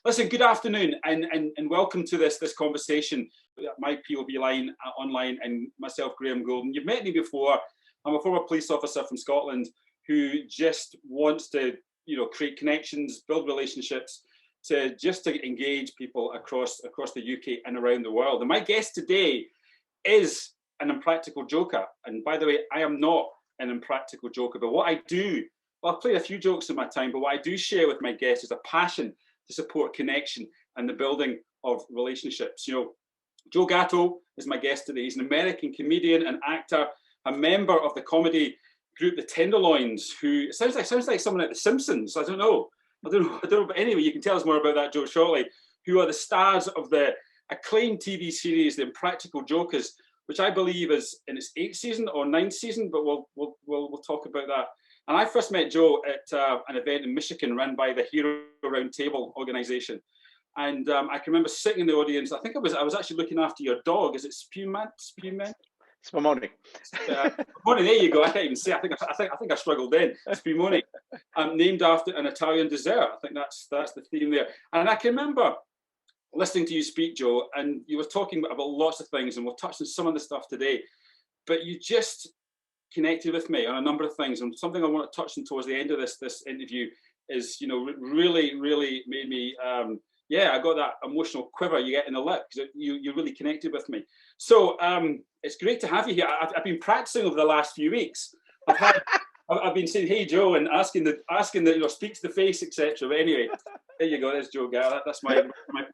Listen, good afternoon, and welcome to this conversation. My POV line online, and myself, Graham Goulden. You've met me before. I'm a former police officer from Scotland who just wants to, create connections, build relationships, to engage people across the UK and around the world. And my guest today is an impractical joker. And by the way, I am not an impractical joker, but what I do, well, I've played a few jokes in my time, but what I do share with my guests is a passion to support connection and the building of relationships. Joe Gatto is my guest today. He's an American comedian and actor, a member of the comedy group The Tenderloins, who sounds like someone at The Simpsons. I don't know. But anyway, you can tell us more about that, Joe, shortly. Who are the stars of the acclaimed TV series The Impractical Jokers, which I believe is in its 8th season or 9th season, but we'll talk about that. And I first met Joe at an event in Michigan run by the Hero Roundtable organization. And I can remember sitting in the audience. I think I was actually looking after your dog. Is it Spumant? Spumoni. Spumoni, there you go. I can't even say. I think I struggled then. Spumoni, named after an Italian dessert. I think that's the theme there. And I can remember listening to you speak, Joe, and you were talking about lots of things, and we'll touch on some of the stuff today. But you just connected with me on a number of things, and something I want to touch on towards the end of this interview is, really made me, I got that emotional quiver you get in the lip because you really connected with me. So it's great to have you here. I've been practicing over the last few weeks. I've been saying, "Hey, Joe," and asking the speak to the face, etc. But anyway, there you go. There's Joe Gatto. That's my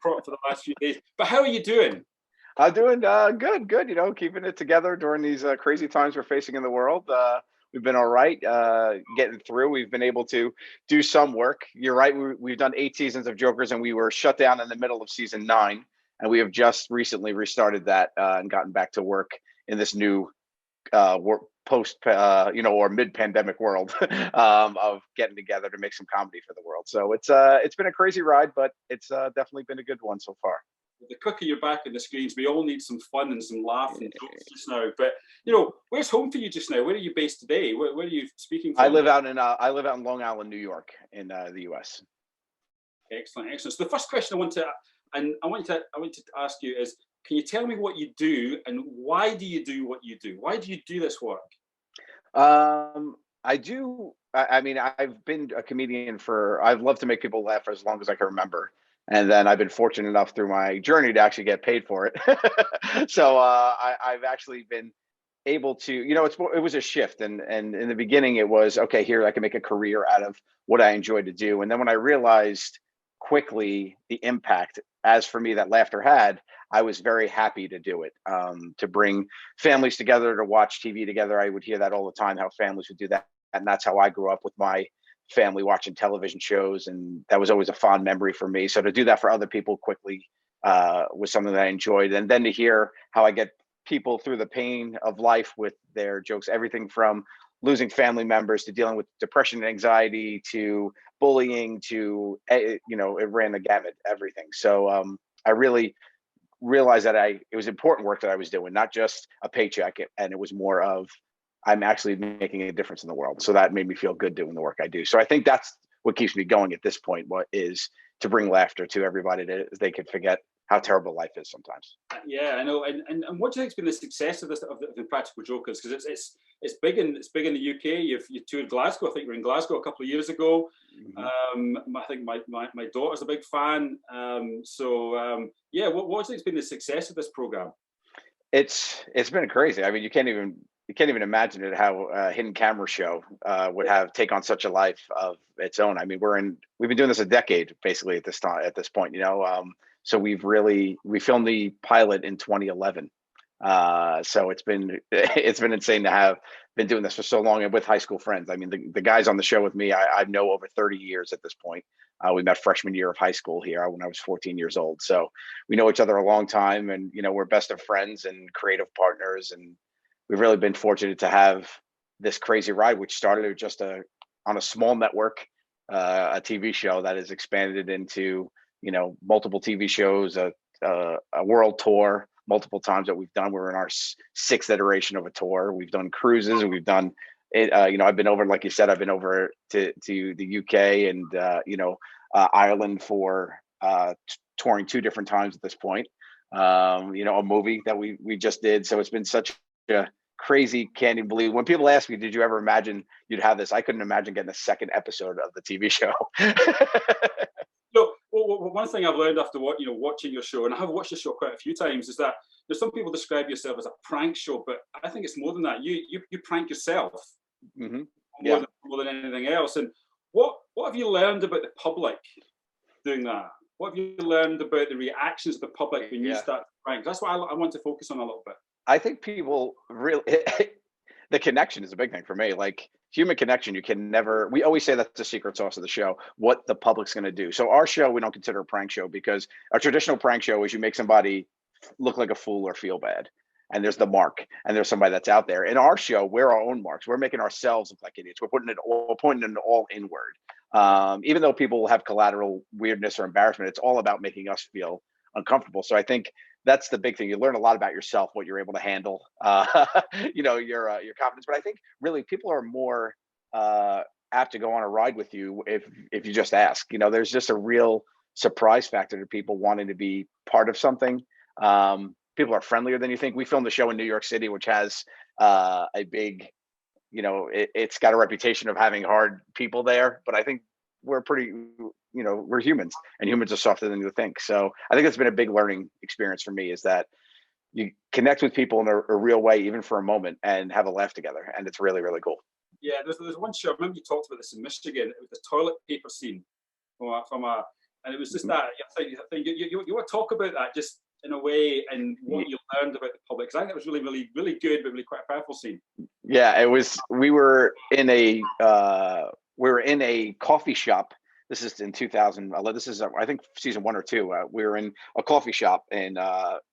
prop for the last few days. But how are you doing? I'm doing good. Keeping it together during these crazy times we're facing in the world. We've been all right, getting through. We've been able to do some work. You're right. We've done 8 seasons of Jokers, and we were shut down in the middle of season 9, and we have just recently restarted that and gotten back to work in this new post, or mid-pandemic world of getting together to make some comedy for the world. So it's been a crazy ride, but it's definitely been a good one so far. The quicker you're back on the screens, we all need some fun and some laugh and jokes just now. But where's home for you just now? Where are you based today? Where are you speaking from? I live out in Long Island, New York, in the U.S. Excellent. So the first question I want to ask you is, can you tell me what you do and why do you do what you do? Why do you do this work? I do. I mean, I've been a comedian I've loved to make people laugh for as long as I can remember. And then I've been fortunate enough through my journey to actually get paid for it. So I've actually been able to, it was a shift. And in the beginning, it was, okay, here I can make a career out of what I enjoy to do. And then when I realized quickly the impact, as for me, that laughter had, I was very happy to do it, to bring families together, to watch TV together. I would hear that all the time, how families would do that. And that's how I grew up with my family, watching television shows, and that was always a fond memory for me. So to do that for other people quickly was something that I enjoyed. And then to hear how I get people through the pain of life with their jokes, everything from losing family members to dealing with depression and anxiety to bullying to, it ran the gamut, everything. So I really realized that it was important work that I was doing, not just a paycheck. And it was more of, I'm actually making a difference in the world. So that made me feel good doing the work I do. So I think that's what keeps me going at this point, what is to bring laughter to everybody, they could forget how terrible life is sometimes. Yeah, I know. And what do you think has been the success of the Impractical Jokers? Because it's big in the UK. You toured Glasgow. I think you were in Glasgow a couple of years ago. Mm-hmm. I think my daughter's a big fan. What do you think has been the success of this program? It's been crazy. I mean, you can't even imagine it, how a hidden camera show would take on such a life of its own. I mean, we've been doing this a decade basically at this point, so we filmed the pilot in 2011. So it's been insane to have been doing this for so long and with high school friends. I mean, the guys on the show with me, I know over 30 years at this point. We met freshman year of high school here when I was 14 years old. So we know each other a long time, and we're best of friends and creative partners, and we've really been fortunate to have this crazy ride, which started just on a small network, a TV show that has expanded into, multiple TV shows, a world tour, multiple times that we've done. We're in our 6th iteration of a tour. We've done cruises, and we've done it. I've been over, like you said, I've been over to the UK and, Ireland for touring 2 different times at this point. A movie that we just did. So it's been such a crazy, can't even believe. When people ask me, did you ever imagine you'd have this? I couldn't imagine getting a second episode of the TV show. So, one thing I've learned after watching your show, and I have watched the show quite a few times, is that there's some people describe yourself as a prank show, but I think it's more than that. You prank yourself more than anything else. And what have you learned about the public doing that? What have you learned about the reactions of the public when you start to prank? That's what I want to focus on a little bit. I think people really, the connection is a big thing for me. Like human connection, you can never, we always say that's the secret sauce of the show, what the public's going to do. So our show, we don't consider a prank show, because a traditional prank show is you make somebody look like a fool or feel bad. And there's the mark, and there's somebody that's out there. In our show, we're our own marks. We're making ourselves look like idiots. We're pointing it all inward. Even though people will have collateral weirdness or embarrassment, it's all about making us feel uncomfortable. So I think that's the big thing. You learn a lot about yourself, what you're able to handle, your confidence. But I think really people are more apt to go on a ride with you if you just ask. There's just a real surprise factor to people wanting to be part of something. People are friendlier than you think. We filmed the show in New York City, which has a big, it's got a reputation of having hard people there. But I think we're pretty, we're humans, and humans are softer than you think. So I think it's been a big learning experience for me, is that you connect with people in a real way, even for a moment, and have a laugh together. And it's really, really cool. Yeah, there's one show, I remember you talked about this in Michigan. It was the toilet paper scene and it was just that thing. You want to talk about that just in a way, and what you learned about the public. Because I think it was really, really, really good, but really quite a powerful scene. Yeah, it was. We were in a coffee shop. This is in 2011. This is, I think, season 1 or 2. We were in a coffee shop in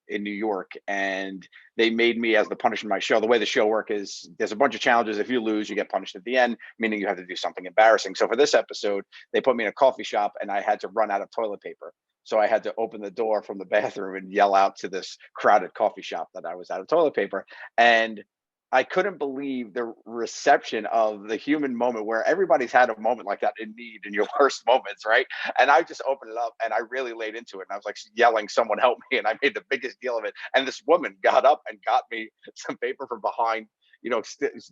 New York, and they made me, as the punishment of my show. The way the show works is there's a bunch of challenges. If you lose, you get punished at the end, meaning you have to do something embarrassing. So for this episode, they put me in a coffee shop, and I had to run out of toilet paper. So I had to open the door from the bathroom and yell out to this crowded coffee shop that I was out of toilet paper. And I couldn't believe the reception of the human moment, where everybody's had a moment like that in need, in your worst moments, right? And I just opened it up, and I really laid into it. And I was like yelling, "Someone help me." And I made the biggest deal of it. And this woman got up and got me some paper from behind,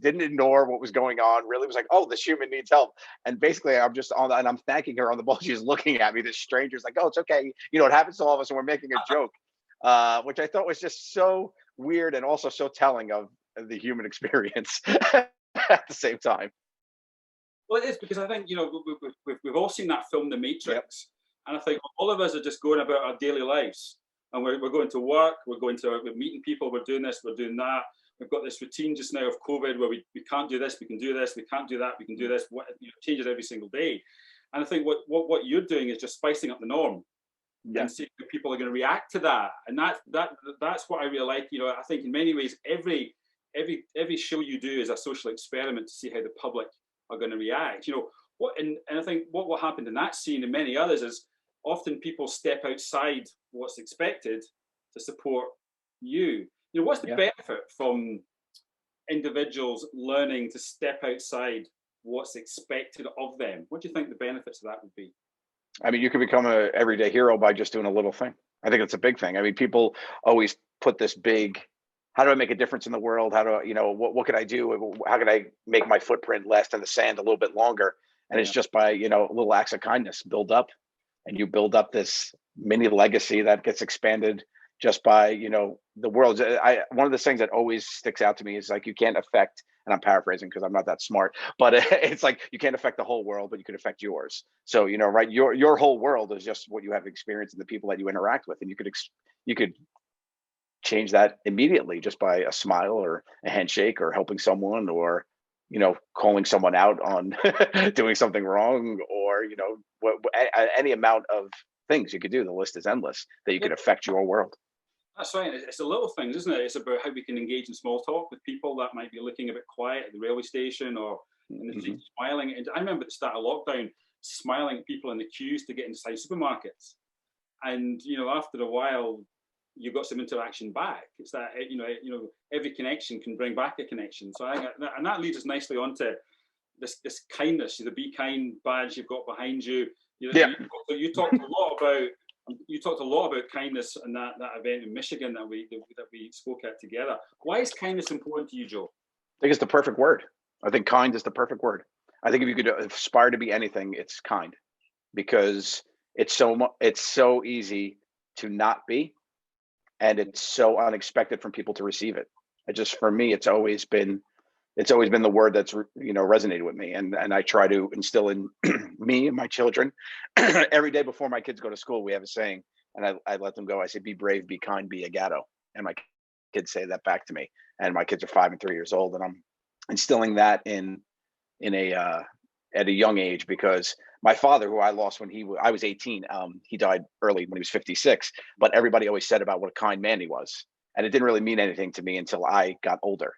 didn't ignore what was going on, really was like, "Oh, this human needs help." And basically I'm just on, and I'm thanking her on the ball. She's looking at me, this stranger's like, "Oh, it's okay. It happens to all of us, and we're making a joke," which I thought was just so weird, and also so telling of the human experience at the same time. Well, it is, because I think we've all seen that film, The Matrix, and I think all of us are just going about our daily lives, and we're going to work, we're meeting people, we're doing this, we're doing that. We've got this routine just now of COVID where we can't do this, we can do this, we can't do that, we can do this. Changes every single day, and I think what you're doing is just spicing up the norm. And seeing how people are going to react to that, and that's what I really like. I think in many ways every show you do is a social experiment to see how the public are going to react. And I think what happened in that scene and many others is often people step outside what's expected to support you. What's the benefit from individuals learning to step outside what's expected of them? What do you think the benefits of that would be? I mean, you can become an everyday hero by just doing a little thing. I think it's a big thing. I mean, people always put this big, how do I make a difference in the world? How do I, what could I do? How can I make my footprint last in the sand a little bit longer? And it's just by, little acts of kindness build up, and you build up this mini legacy that gets expanded just by, the world. One of the things that always sticks out to me is like, you can't affect, and I'm paraphrasing because I'm not that smart, but it's like, you can't affect the whole world, but you can affect yours. So, right. Your whole world is just what you have experienced and the people that you interact with. And you could change that immediately just by a smile or a handshake or helping someone, or, calling someone out on doing something wrong, or, any amount of things you could do. The list is endless that you could affect your world. That's right. It's the little things, isn't it? It's about how we can engage in small talk with people that might be looking a bit quiet at the railway station or in the street, smiling. And I remember at the start of lockdown, smiling at people in the queues to get inside supermarkets. And, after a while, you got some interaction back. It's that, every connection can bring back a connection. So I think that leads us nicely onto this kindness, the Be Kind badge you've got behind you. You talked a lot about You talked a lot about kindness in that event in Michigan that we spoke at together. Why is kindness important to you, Joe? I think it's the perfect word. I think kind is the perfect word. I think if you could aspire to be anything, it's kind, because it's so easy to not be, and it's so unexpected from people to receive it. For me, it's always been the word that's resonated with me, and I try to instill in me and my children every day before my kids go to school. We have a saying, and I let them go. I say, "Be brave, be kind, be a Gatto," and my kids say that back to me. And my kids are 5 and 3 years old, and I'm instilling that in a at a young age, because my father, who I lost when I was 18, he died early when he was 56. But everybody always said about what a kind man he was, and it didn't really mean anything to me until I got older.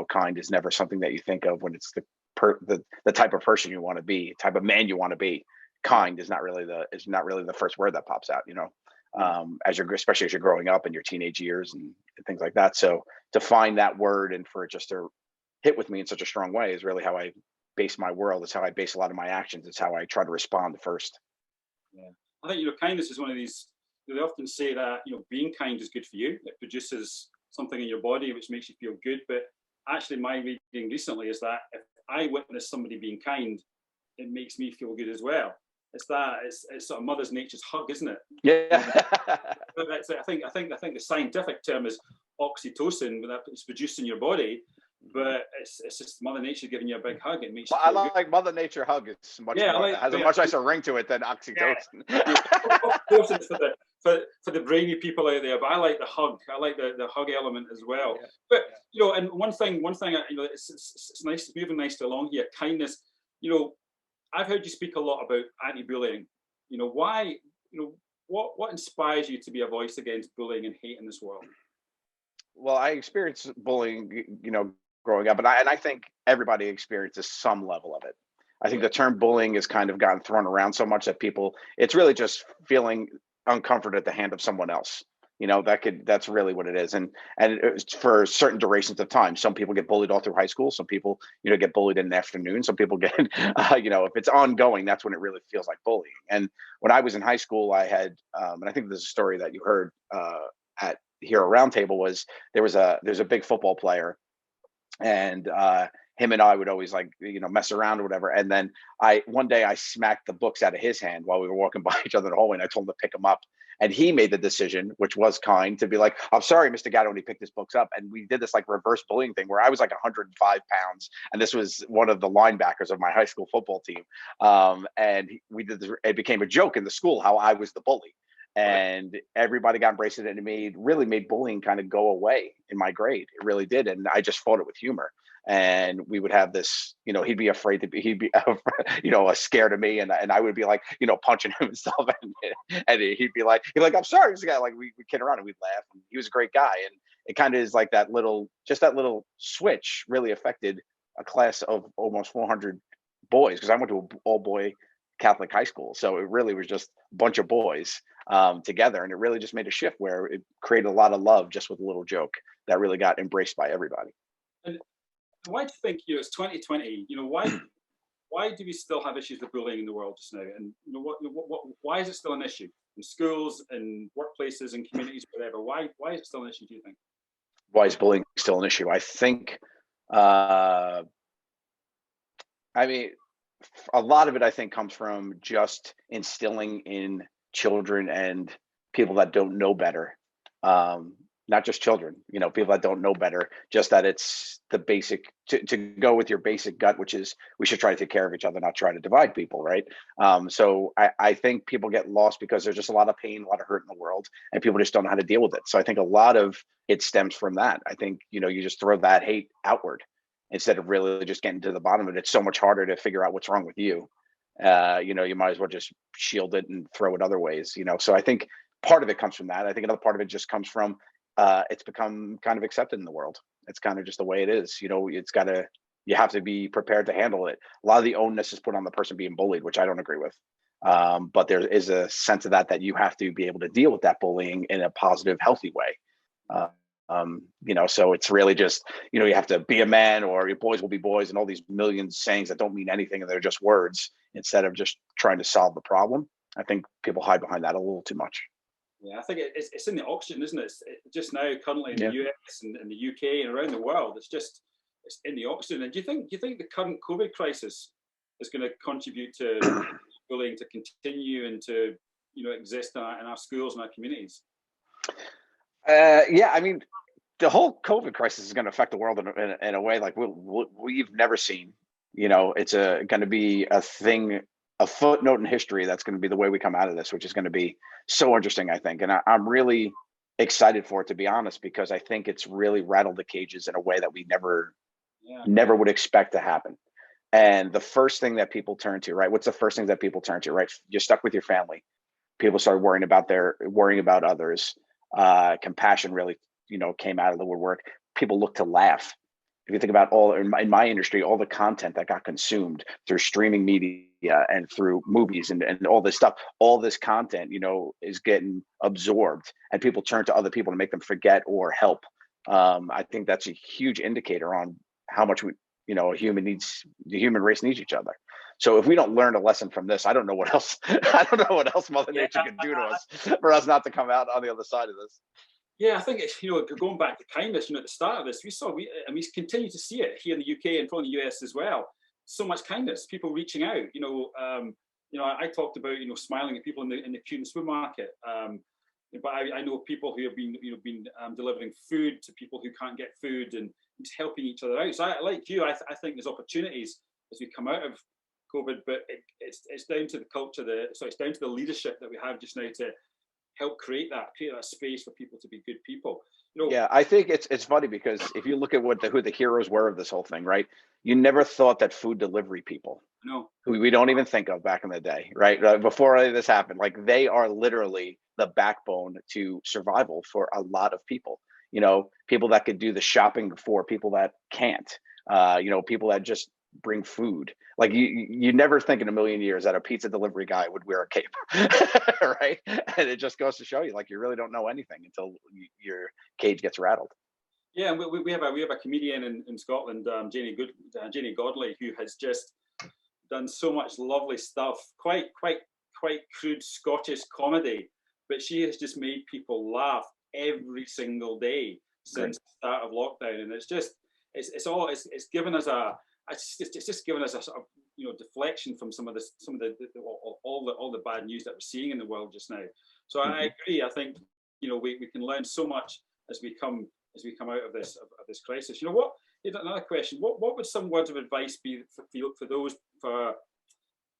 Kind is never something that you think of when it's the type of person you want to be, type of man you want to be. Kind is not really the first word that pops out, especially as you're growing up in your teenage years and things like that. So to find that word and for it just to hit with me in such a strong way is really how I base my world. It's how I base a lot of my actions. It's how I try to respond first. Yeah, I think kindness is one of these. They often say that being kind is good for you. It produces something in your body which makes you feel good. But actually, my reading recently is that if I witness somebody being kind, it makes me feel good as well. It's sort of Mother Nature's hug, isn't it? Yeah. But I think the scientific term is oxytocin, that it's produced in your body. But it's just Mother Nature giving you a big hug. It makes you feel good. Like Mother Nature hug. It's much more, has a much nicer ring to it than oxytocin. Oxytocin's for the brainy people out there, but I like the hug. I like the hug element as well. Yeah. But and one thing, it's nice, moving nicely along here. Kindness. I've heard you speak a lot about anti-bullying. Why? What inspires you to be a voice against bullying and hate in this world? Well, I experienced bullying, growing up, and I think everybody experiences some level of it. I think the term bullying has kind of gotten thrown around so much that it's really just feeling uncomforted at the hand of someone else. That's really what it is. And it's for certain durations of time. Some people get bullied all through high school. Some people, get bullied in the afternoon. Some people get, if it's ongoing, that's when it really feels like bullying. And when I was in high school, I had, and I think there's a story that you heard at here around table, was there's a big football player, and him and I would always mess around or whatever. And then one day I smacked the books out of his hand while we were walking by each other in the hallway, and I told him to pick them up. And he made the decision, which was kind, to be like, "I'm sorry, Mr. Gatto," when he picked his books up. And we did this reverse bullying thing where I was 105 pounds, and this was one of the linebackers of my high school football team. And we did this. It became a joke in the school how I was the bully. And everybody got embraced it, and it really made bullying kind of go away in my grade. It really did. And I just fought it with humor. And we would have this, he'd be afraid to be, scared of me. And I would be punching him and stuff. And he'd be like, "I'm sorry." This guy, we kid around and we'd laugh. And he was a great guy. And it kind of is that little switch really affected a class of almost 400 boys. Cause I went to an all boy Catholic high school. So it really was just a bunch of boys together. And it really just made a shift where it created a lot of love just with a little joke that really got embraced by everybody. And why do you think, it's 2020, why do we still have issues with bullying in the world just now? And why is it still an issue in schools and workplaces and communities, whatever? Why is it still an issue, do you think? Why is bullying still an issue? I think, a lot of it, I think, comes from just instilling in children and people that don't know better. Not just children, people that don't know better, just that it's the basic to go with your basic gut, which is we should try to take care of each other, not try to divide people. Right. So I think people get lost because there's just a lot of pain, a lot of hurt in the world, and people just don't know how to deal with it. So I think a lot of it stems from that. I think, you just throw that hate outward instead of really just getting to the bottom of it. It's so much harder to figure out what's wrong with you. You might as well just shield it and throw it other ways, So I think part of it comes from that. I think another part of it just comes from it's become kind of accepted in the world. It's kind of just the way it is. You have to be prepared to handle it. A lot of the onus is put on the person being bullied, which I don't agree with. But there is a sense of that you have to be able to deal with that bullying in a positive, healthy way. So it's really just, you have to be a man, or your boys will be boys, and all these million sayings that don't mean anything and they're just words, instead of just trying to solve the problem. I think people hide behind that a little too much. Yeah, I think it's in the oxygen, isn't it? Just now, currently in Yeah. the US and in the UK and around the world, it's in the oxygen. And do you think the current COVID crisis is going to contribute to bullying to continue and to exist in our schools and our communities? Yeah, I mean, the whole COVID crisis is going to affect the world in a way like we've never seen. It's going to be a thing, a footnote in history that's going to be the way we come out of this, which is going to be so interesting, I think. And I'm really excited for it, to be honest, because I think it's really rattled the cages in a way that we never would expect to happen. And the first thing that people turn to, right? What's the first thing that people turn to, right? You're stuck with your family. People started worrying about others. Compassion really, came out of the woodwork. People look to laugh. If you think about in my industry, all the content that got consumed through streaming media and through movies and all this stuff, all this content, is getting absorbed, and people turn to other people to make them forget or help. I think that's a huge indicator on how much the human race needs each other. So if we don't learn a lesson from this, I don't know what else. I don't know what else Mother Nature can do to us for us not to come out on the other side of this. Yeah, I think it's going back to kindness. At the start of this, we continue to see it here in the UK and probably the US as well. So much kindness, people reaching out. I talked about smiling at people in the queue in the supermarket. But I know people who have been delivering food to people who can't get food and just helping each other out. So like you, I think there's opportunities as we come out of COVID, but it's down to the culture, it's down to the leadership that we have just now to help create that space for people to be good people. Yeah, I think it's funny because if you look at who the heroes were of this whole thing, right? You never thought that food delivery people, who we don't even think of back in the day, right? Before any of this happened, like they are literally the backbone to survival for a lot of people. People that could do the shopping for people that can't. People that just bring food. Like you never think in a million years that a pizza delivery guy would wear a cape, right? And it just goes to show you, like, you really don't know anything until your cage gets rattled. Yeah, and we have a comedian in Scotland, Janie Godley, who has just done so much lovely stuff. Quite crude Scottish comedy, but she has just made people laugh every single day since the start of lockdown, and it's given us it's just given us a sort of deflection from some of all the bad news that we're seeing in the world just now. So I agree. I think we can learn so much as we come out of this crisis. Another question: what would some words of advice be for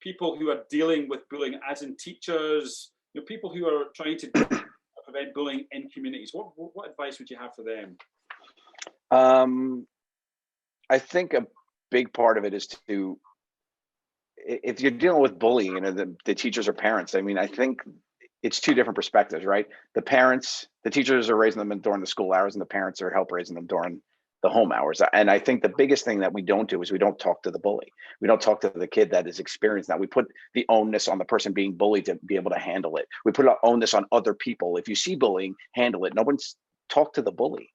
people who are dealing with bullying, as in teachers, people who are trying to prevent bullying in communities? What advice would you have for them? I think a big part of it is if you're dealing with bullying and the teachers or parents, I mean, I think it's two different perspectives, right? The teachers are raising them during the school hours, and the parents are help raising them during the home hours. And I think the biggest thing that we don't do is we don't talk to the bully. We don't talk to the kid that is experienced that. We put the onus on the person being bullied to be able to handle it. We put our onus on other people. If you see bullying, handle it. No one's talk to the bully.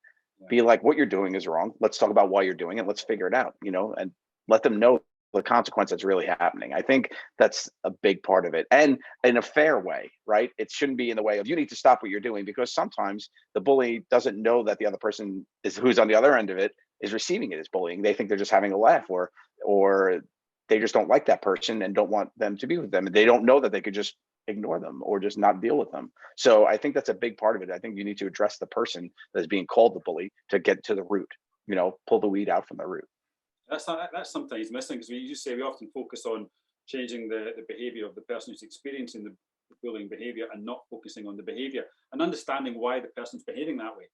Be like, what you're doing is wrong. Let's talk about why you're doing it. Let's figure it out, and let them know the consequence that's really happening. I think that's a big part of it, and in a fair way, right? It shouldn't be in the way of, you need to stop what you're doing, because sometimes the bully doesn't know that the other person who's on the other end of it is receiving it as bullying. They think they're just having a laugh, or they just don't like that person and don't want them to be with them. They don't know that they could just ignore them or just not deal with them. So I think that's a big part of it. I think you need to address the person that's being called the bully to get to the root, pull the weed out from the root. That's sometimes missing, because we often focus on changing the behavior of the person who's experiencing the bullying behavior, and not focusing on the behavior and understanding why the person's behaving that way.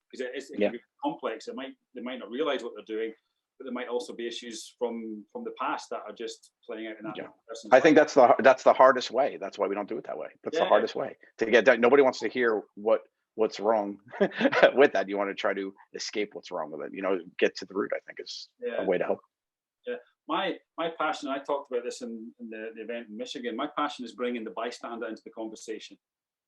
Because it can be complex. They might not realize what they're doing, but there might also be issues from the past that are just playing out in that person's I think that's the hardest way. That's why we don't do it that way. That's the hardest way to get that. Nobody wants to hear what's wrong with that. You want to try to escape what's wrong with it. Get to the root, I think, is a way to help. Yeah, my passion, I talked about this in the event in Michigan. My passion is bringing the bystander into the conversation,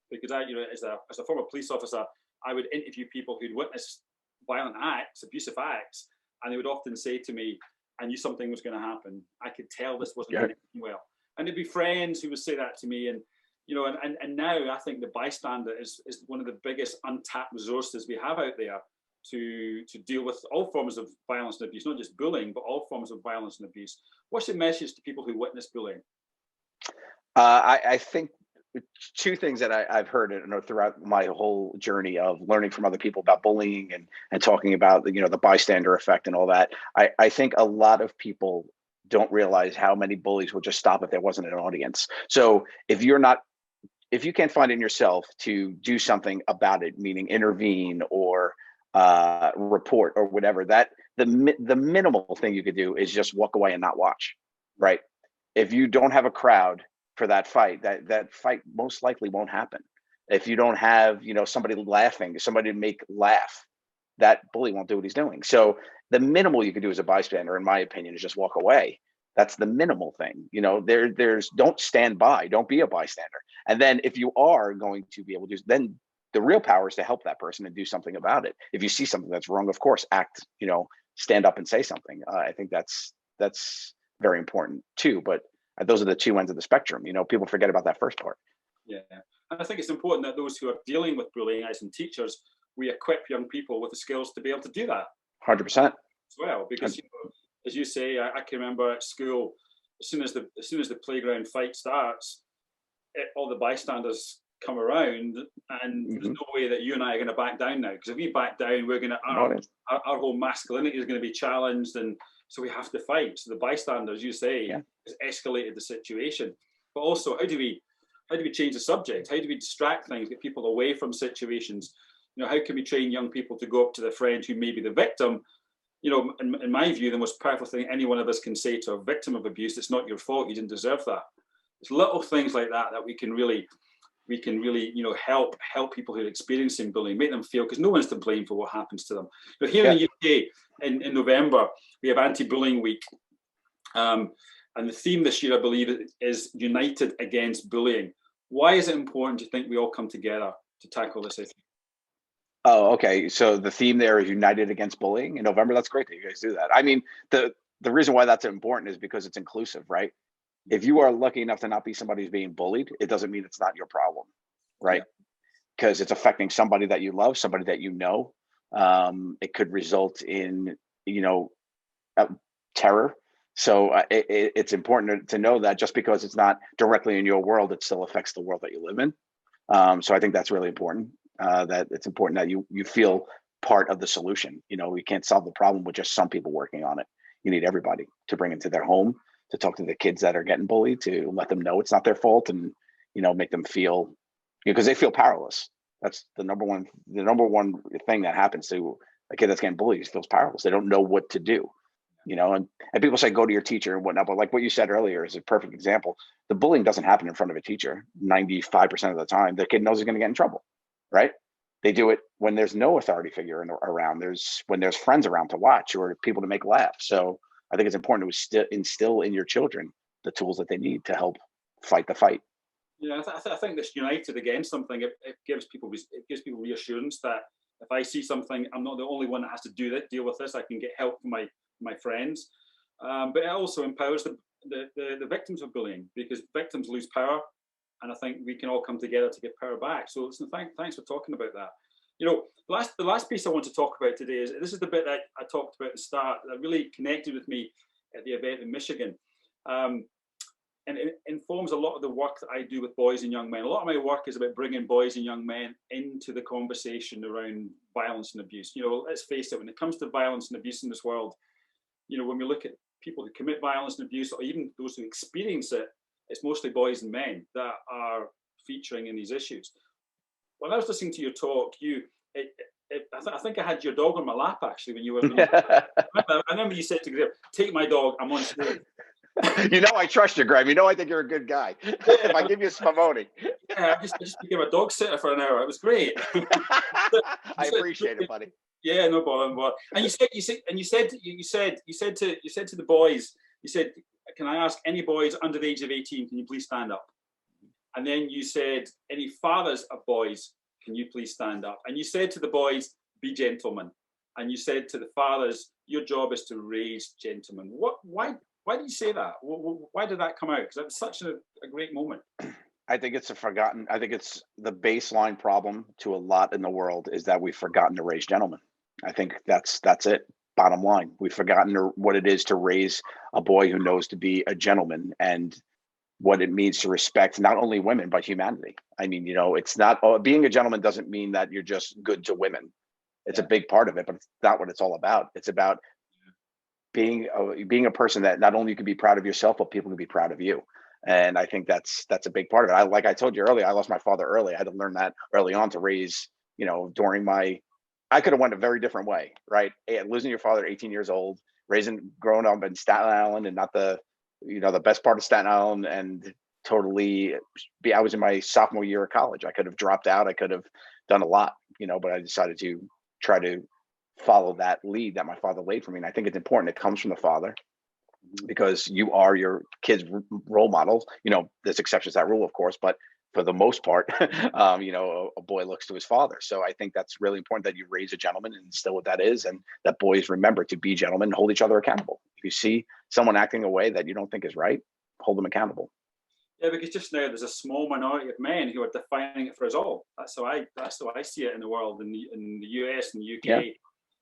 because as a former police officer, I would interview people who'd witnessed violent acts, abusive acts, and they would often say to me, I knew something was going to happen. I could tell this wasn't going to end well. And there'd be friends who would say that to me, and You know, and now I think the bystander is one of the biggest untapped resources we have out there to deal with all forms of violence and abuse, not just bullying, but all forms of violence and abuse. What's the message to people who witness bullying? I think two things that I've heard throughout my whole journey of learning from other people about bullying and talking about the bystander effect and all that. I think a lot of people don't realize how many bullies would just stop if there wasn't an audience. So if you can't find it in yourself to do something about it, meaning intervene or report or whatever, that the minimal thing you could do is just walk away and not watch, right? If you don't have a crowd for that fight, that fight most likely won't happen. If you don't have somebody laughing, somebody to make laugh, that bully won't do what he's doing. So the minimal you can do as a bystander, in my opinion, is just walk away. That's the minimal thing. There's don't stand by, don't be a bystander. And then if you are going to be able to, then the real power is to help that person and do something about it. If you see something that's wrong, of course, act, stand up and say something. I think that's very important too. But those are the two ends of the spectrum. People forget about that first part. Yeah. And I think it's important that those who are dealing with bullying, as in teachers, we equip young people with the skills to be able to do that. 100%. As well, because as you say, I can remember at school, as soon as the playground fight starts, all the bystanders come around, and there's no way that you and I are going to back down now. Because if we back down, we're going to our whole masculinity is going to be challenged, and so we have to fight. So the bystanders, you say, has escalated the situation. But also, how do we change the subject? How do we distract things, get people away from situations? How can we train young people to go up to their friend who may be the victim? In my view, the most powerful thing any one of us can say to a victim of abuse, it's not your fault, you didn't deserve that. It's little things like that that we can really help people who are experiencing bullying, make them feel, because no one's to blame for what happens to them. Here in the UK, in November, we have Anti-Bullying Week. And the theme this year, I believe, is United Against Bullying. Why is it important, do you think, we all come together to tackle this issue? Oh, okay. So the theme there is United Against Bullying in November. That's great that you guys do that. I mean, the reason why that's important is because it's inclusive, right? If you are lucky enough to not be somebody who's being bullied, it doesn't mean it's not your problem, right? Because it's affecting somebody that you love, somebody that you know. It could result in, terror. So it's important to know that just because it's not directly in your world, it still affects the world that you live in. So I think that's really important. That it's important that you feel part of the solution. We can't solve the problem with just some people working on it. You need everybody to bring into their home, to talk to the kids that are getting bullied, to let them know it's not their fault, and make them feel, because they feel powerless. That's the number one thing that happens to a kid that's getting bullied. He feels powerless. They don't know what to do. And people say go to your teacher and whatnot, but like what you said earlier is a perfect example. The bullying doesn't happen in front of a teacher 95% of the time. The kid knows he's going to get in trouble, right? They do it when there's no authority figure around. When there's friends around to watch or people to make laugh. So I think it's important to instill in your children the tools that they need to help fight the fight. Yeah, I think this United Against something, it gives people reassurance that if I see something, I'm not the only one that has to deal with this. I can get help from my friends. But it also empowers the victims of bullying, because victims lose power, and I think we can all come together to get power back. So listen, thanks for talking about that. The last piece I want to talk about today is, this is the bit that I talked about at the start that really connected with me at the event in Michigan. And it informs a lot of the work that I do with boys and young men. A lot of my work is about bringing boys and young men into the conversation around violence and abuse. Let's face it, when it comes to violence and abuse in this world, when we look at people who commit violence and abuse, or even those who experience it, it's mostly boys and men that are featuring in these issues. When I was listening to your talk, I think I had your dog on my lap, actually, when you were. I remember you said to Graham, "Take my dog, I'm on stage." I trust you, Graham. I think you're a good guy. If I give you Spavoni. I just became a dog sitter for an hour. It was great. I appreciate it, buddy. Yeah, no problem. And you said to the boys, you said, "Can I ask any boys under the age of 18, can you please stand up?" And then you said, "Any fathers of boys, can you please stand up?" And you said to the boys, "Be gentlemen." And you said to the fathers, "Your job is to raise gentlemen." Why did you say that? Why did that come out? Because that's such a great moment. I think it's I think it's the baseline problem to a lot in the world is that we've forgotten to raise gentlemen. I think that's it. Bottom line, we've forgotten what it is to raise a boy who knows to be a gentleman and what it means to respect not only women but humanity. I mean, it's not being a gentleman doesn't mean that you're just good to women. It's a Yeah. big part of it, but it's not what it's all about. It's about being a person that not only you can be proud of yourself, but people can be proud of you. And I think that's a big part of it. Like I told you earlier, I lost my father early. I had to learn that early on to raise, during my, I could have went a very different way, right? Losing your father at 18 years old, growing up in Staten Island and not the best part of Staten Island, and totally I was in my sophomore year of college. I could have dropped out. I could have done a lot, but I decided to try to follow that lead that my father laid for me. And I think it's important it comes from the father because you are your kids' role models. There's exceptions to that rule, of course, but for the most part, a boy looks to his father. So I think that's really important that you raise a gentleman and instill what that is, and that boys remember to be gentlemen and hold each other accountable. If you see someone acting a way that you don't think is right, hold them accountable. Yeah, because just now there's a small minority of men who are defining it for us all. That's how I see it in the world, in the US and the UK. Yeah.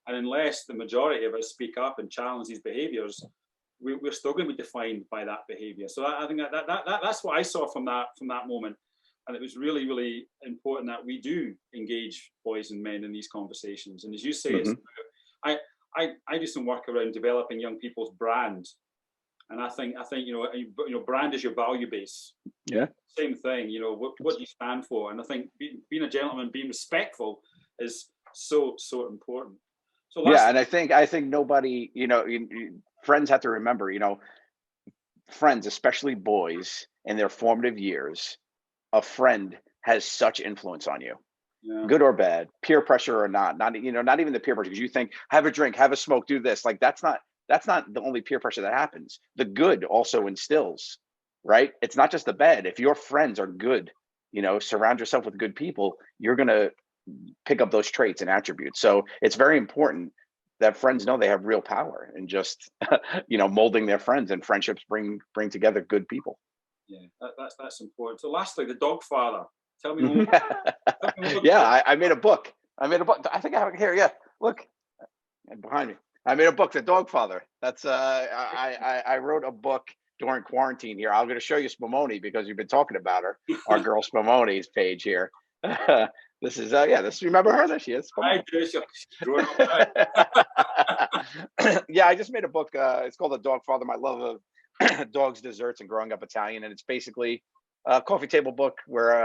And unless the majority of us speak up and challenge these behaviours, we're still going to be defined by that behaviour. So I think that's what I saw from that moment. And it was really, really important that we do engage boys and men in these conversations. And as you say, I do some work around developing young people's brand. And I think brand is your value base. Yeah. Same thing. What do you stand for? And I think being a gentleman, being respectful, is so important. So yeah, and I think nobody, friends have to remember, friends, especially boys in their formative years, a friend has such influence on you, good or bad, peer pressure or not even the peer pressure, because you think, have a drink, have a smoke, do this. Like, that's not the only peer pressure that happens. The good also instills, right? It's not just the bad. If your friends are good, surround yourself with good people, you're going to pick up those traits and attributes. So it's very important that friends know they have real power, and just molding their friends, and friendships bring together good people. Yeah, that's important. So lastly, the dog father. Tell me more. Yeah, I made a book. I think I have it here. Yeah, look, and behind me. I made a book, The Dog Father. That's I wrote a book during quarantine here. I'm going to show you Spumoni because you've been talking about her. Our girl Spumoni's page here. This is this. Remember her? There she is. I do. Yeah, I just made a book. It's called The Dog Father: My Love of Dogs, Desserts, and Growing Up Italian. And it's basically a coffee table book where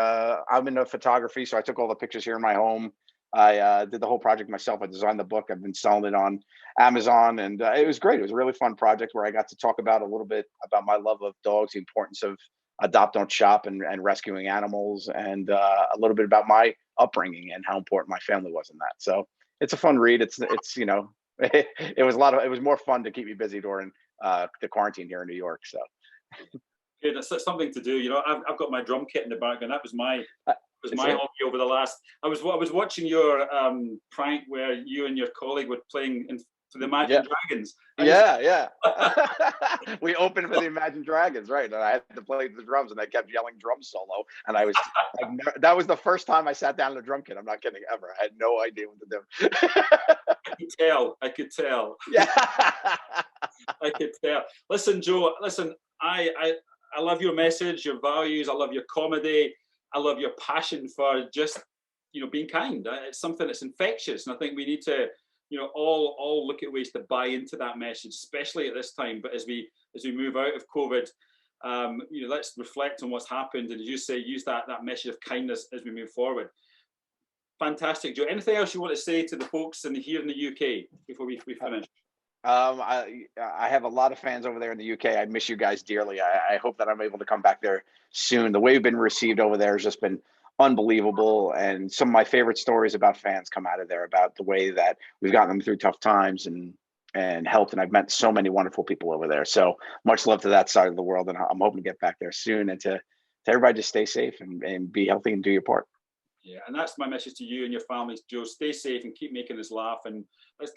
I'm into photography, so I took all the pictures here in my home. I did the whole project myself. I designed the book. I've been selling it on Amazon, and it was great. It was a really fun project where I got to talk about a little bit about my love of dogs, the importance of adopt, don't shop, and rescuing animals, and a little bit about my upbringing and how important my family was in that. So it's a fun read. It's it was it was more fun to keep me busy during the quarantine here in New York. So yeah, that's something to do. I've got my drum kit in the background. That was my hobby over the last. I was watching your prank where you and your colleague were playing for the Imagine Dragons. Yeah. We opened for the Imagine Dragons, right? And I had to play the drums, and they kept yelling drum solo. And that was the first time I sat down in a drum kit. I'm not kidding, ever. I had no idea what to do. I could tell. Yeah. I could tell. Listen, Joe. I love your message, your values. I love your comedy. I love your passion for just being kind. It's something that's infectious, and I think we need to all look at ways to buy into that message, especially at this time. But as we move out of COVID, let's reflect on what's happened, and as you say, use that message of kindness as we move forward. Fantastic, Joe. Anything else you want to say to the folks here in the UK before we finish? I have a lot of fans over there in the UK. I miss you guys dearly. I hope that I'm able to come back there soon. The way we've been received over there has just been unbelievable. And some of my favorite stories about fans come out of there, about the way that we've gotten them through tough times and helped. And I've met so many wonderful people over there. So much love to that side of the world. And I'm hoping to get back there soon, and to everybody, just stay safe and be healthy and do your part. Yeah, and that's my message to you and your families, Joe. Stay safe and keep making us laugh. And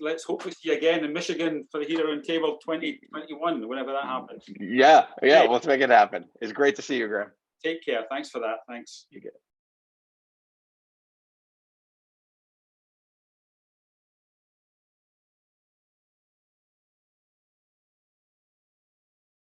let's hopefully see you again in Michigan for the Here Around Table 2021, whenever that happens. Yeah, let's make it happen. It's great to see you, Graham. Take care. Thanks for that. Thanks. You get it.